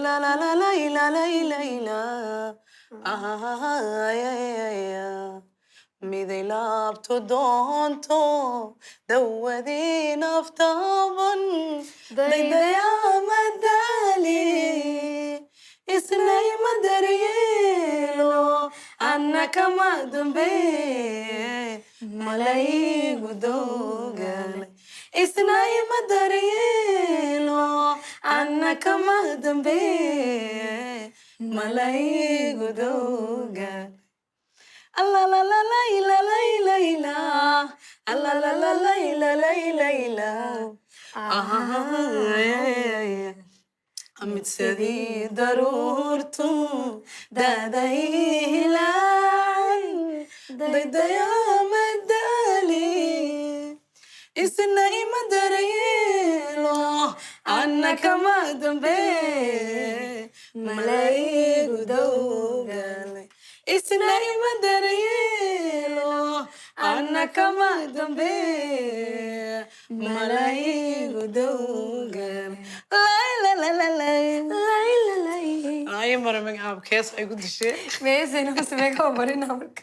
la la la la la la la la. Ah, yeah, yeah, yeah. Miday laabto doonto dawadii naftaaban daydayaa madaali isnay ma daryeelo anna kama dambeeye malaygu doogalay isnay ma daryeelo anna kama dambeeye malaygu doogalay Allah la la la la la la la. Allah la la la la la la la. Amit sadi darurtu dadailan dadaya madali isnai madarayelo annaka madambe malaigu dawgalay isnai madarayelo annaka madambe malaigu dawgalay la la la la la la la ay mara magacaab kees ay ku dishay meesayna ku sameeyay marina marka